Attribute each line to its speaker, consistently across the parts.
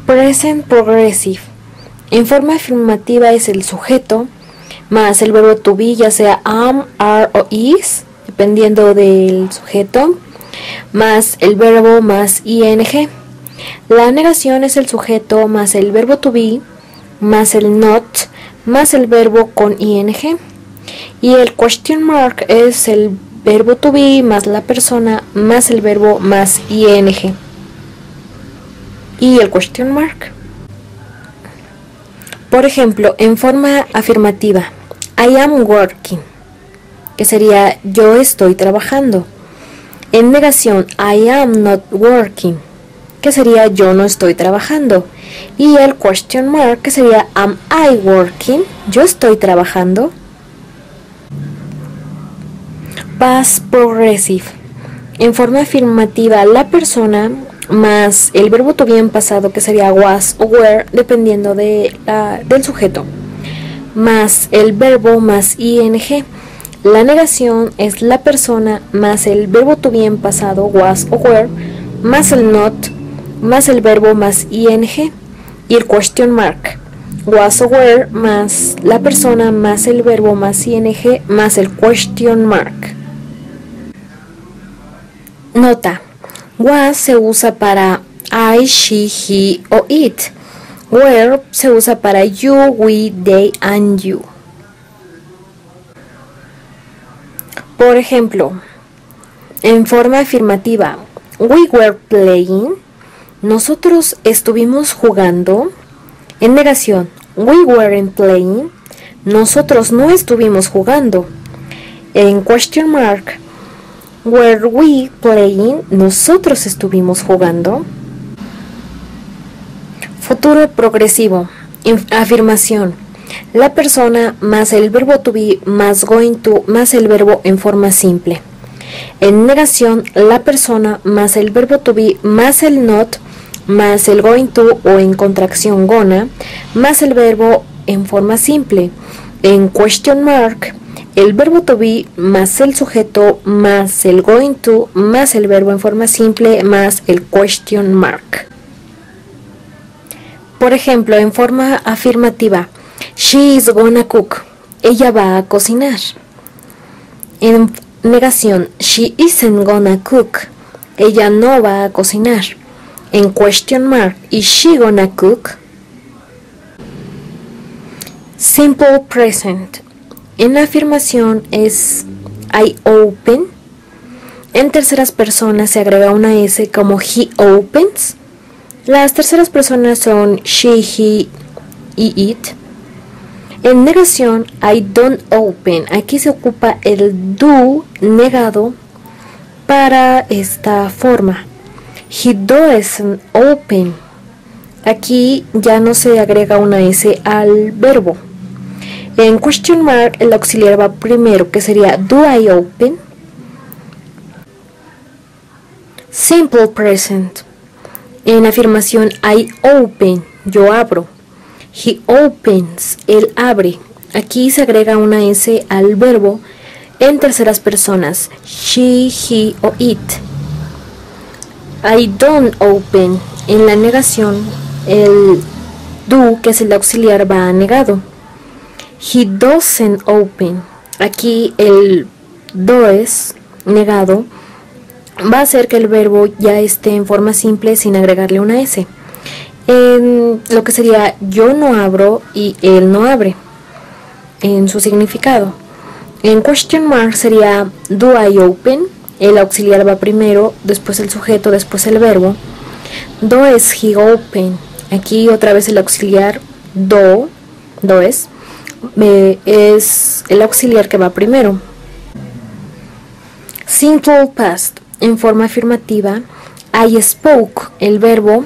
Speaker 1: Present Progressive. En forma afirmativa es el sujeto más el verbo to be, ya sea am, are o is, dependiendo del sujeto, más el verbo más ing. La negación es el sujeto más el verbo to be, más el not, más el verbo con ing. Y el question mark es el verbo to be más la persona más el verbo más ing. Y el question mark. Por ejemplo, en forma afirmativa, I am working, que sería yo estoy trabajando. En negación, I am not working, que sería yo no estoy trabajando. Y el question mark, que sería am I working, yo estoy trabajando. Past progressive. En forma afirmativa, la persona más el verbo to be en pasado, que sería was o were, dependiendo del sujeto, más el verbo más ing. La negación es la persona más el verbo to be en pasado, was o were, más el not, más el verbo más ing. Y el question mark, was o were más la persona más el verbo más ing más el question mark. Nota: was se usa para I, she, he o it. Were se usa para you, we, they and you. Por ejemplo, en forma afirmativa, we were playing, nosotros estuvimos jugando. En negación, we weren't playing, nosotros no estuvimos jugando. En question mark, were we playing, nosotros estuvimos jugando. Futuro progresivo. Afirmación: la persona más el verbo to be más going to más el verbo en forma simple. En negación, la persona más el verbo to be más el not más el going to o en contracción gonna más el verbo en forma simple. En question mark, el verbo to be más el sujeto más el going to más el verbo en forma simple más el question mark. Por ejemplo, en forma afirmativa, she is gonna cook, ella va a cocinar. En negación, she isn't gonna cook, ella no va a cocinar. En question mark, is she gonna cook? Simple present. En la afirmación es I open. En terceras personas se agrega una S como he opens. Las terceras personas son she, he y it. En negación, I don't open. Aquí se ocupa el do negado para esta forma. He doesn't open. Aquí ya no se agrega una S al verbo. En question mark, el auxiliar va primero, que sería do I open. Simple present. En afirmación, I open, yo abro. He opens, él abre. Aquí se agrega una S al verbo en terceras personas, she, he o it. I don't open. En la negación, el do, que es el auxiliar, va negado. He doesn't open. Aquí el does negado va a hacer que el verbo ya esté en forma simple sin agregarle una S. En lo que sería yo no abro y él no abre en su significado. En question mark sería do I open, el auxiliar va primero, después el sujeto, después el verbo. Does he open, aquí otra vez el auxiliar does es el auxiliar que va primero. Simple past. En forma afirmativa, I spoke, el verbo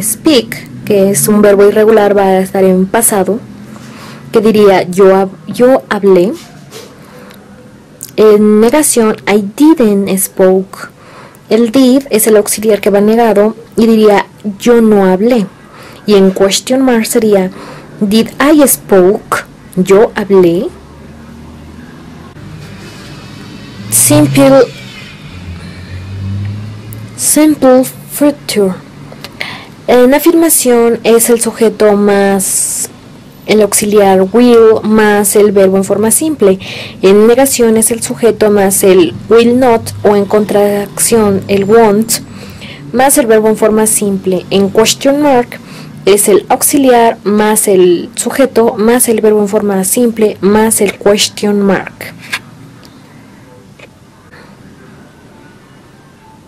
Speaker 1: speak, que es un verbo irregular, va a estar en pasado, que diría yo hablé. En negación, I didn't spoke, el did es el auxiliar que va negado y diría yo no hablé. Y en question mark sería did I spoke, yo hablé. Simple future. En afirmación es el sujeto más el auxiliar will más el verbo en forma simple. En negación es el sujeto más el will not, o en contracción el won't más el verbo en forma simple. En question mark es el auxiliar más el sujeto más el verbo en forma simple más el question mark.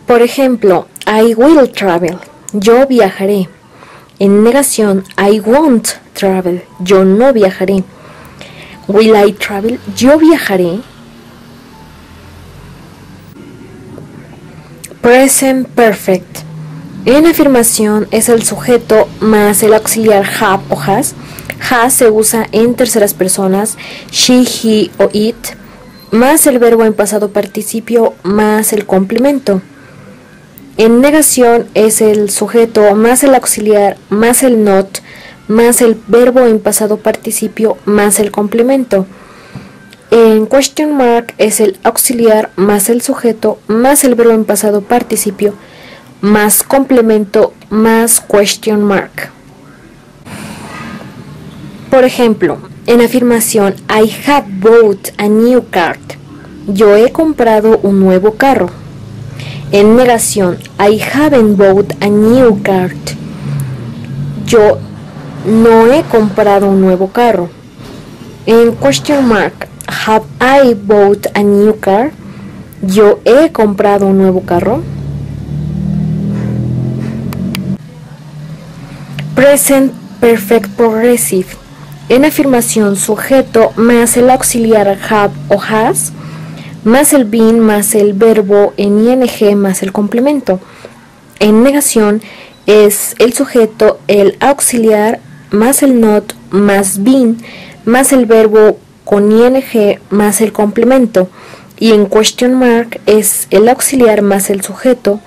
Speaker 1: Por ejemplo, I will travel. Yo viajaré. En negación, I won't travel. Yo no viajaré. Will I travel? Yo viajaré. Present perfect. En afirmación es el sujeto más el auxiliar have o has. Has se usa en terceras personas, she, he o it, más el verbo en pasado participio más el complemento. En negación es el sujeto más el auxiliar más el not más el verbo en pasado participio más el complemento. En question mark es el auxiliar más el sujeto más el verbo en pasado participio más complemento más question mark. Por ejemplo, en afirmación I have bought a new car. Yo he comprado un nuevo carro. En negación, I haven't bought a new car. Yo no he comprado un nuevo carro. En question mark, have I bought a new car? Yo he comprado un nuevo carro. Present perfect progressive. En afirmación, sujeto más el auxiliar have o has más el been más el verbo en ing más el complemento. En negación es el sujeto, el auxiliar más el not más been más el verbo con ing más el complemento. Y en question mark es el auxiliar más el sujeto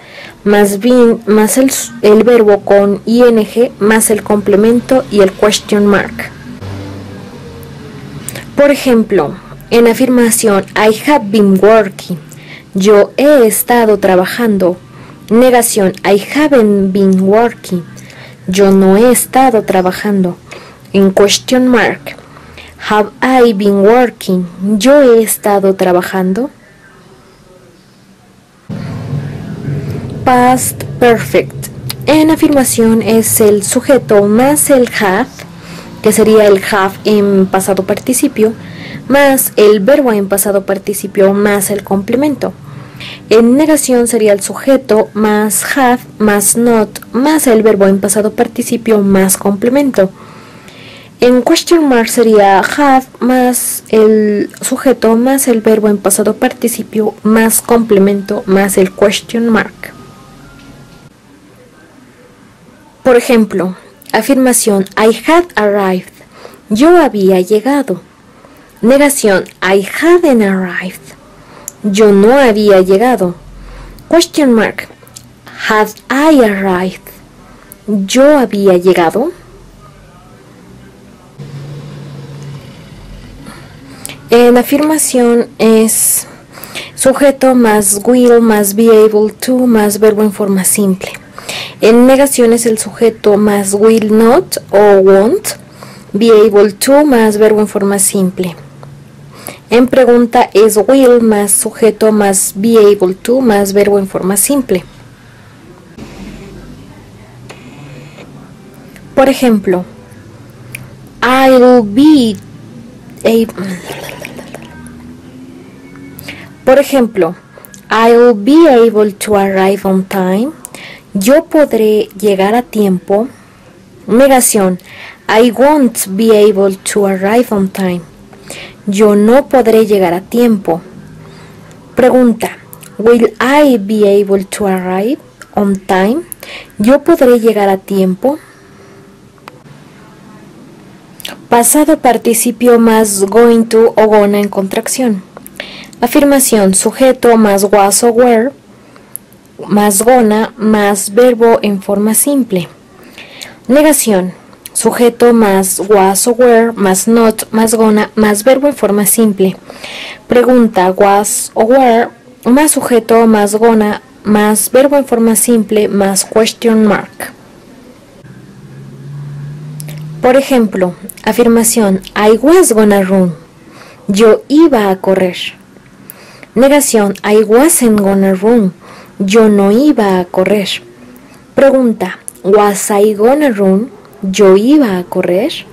Speaker 1: más been más el verbo con ing más el complemento y el question mark. Por ejemplo, en afirmación, I have been working. Yo he estado trabajando. Negación, I haven't been working. Yo no he estado trabajando. En question mark, have I been working? Yo he estado trabajando. Past perfect. En afirmación es el sujeto más el have, que sería el have en pasado participio, más el verbo en pasado participio más el complemento. En negación sería el sujeto más have más not más el verbo en pasado participio más complemento. En question mark sería have más el sujeto más el verbo en pasado participio más complemento más el question mark. Por ejemplo, afirmación I had arrived. Yo había llegado. Negación, I hadn't arrived. Yo no había llegado. Question mark, had I arrived? Yo había llegado. En afirmación es sujeto más will más be able to más verbo en forma simple. En negación es el sujeto más will not o won't, be able to más verbo en forma simple. En pregunta es will más sujeto más be able to más verbo en forma simple. Por ejemplo, I'll be able. Por ejemplo, I'll be able to arrive on time. Yo podré llegar a tiempo. Negación, I won't be able to arrive on time. Yo no podré llegar a tiempo. Pregunta, will I be able to arrive on time? Yo podré llegar a tiempo. Pasado participio más going to o gonna en contracción. Afirmación, sujeto más was o were más gonna más verbo en forma simple. Negación, sujeto más was o were más not más gonna más verbo en forma simple. Pregunta, was o were más sujeto más gonna más verbo en forma simple más question mark. Por ejemplo, afirmación I was gonna run. Yo iba a correr. Negación I wasn't gonna run. Yo no iba a correr. Pregunta Was I gonna run? Yo iba a correr.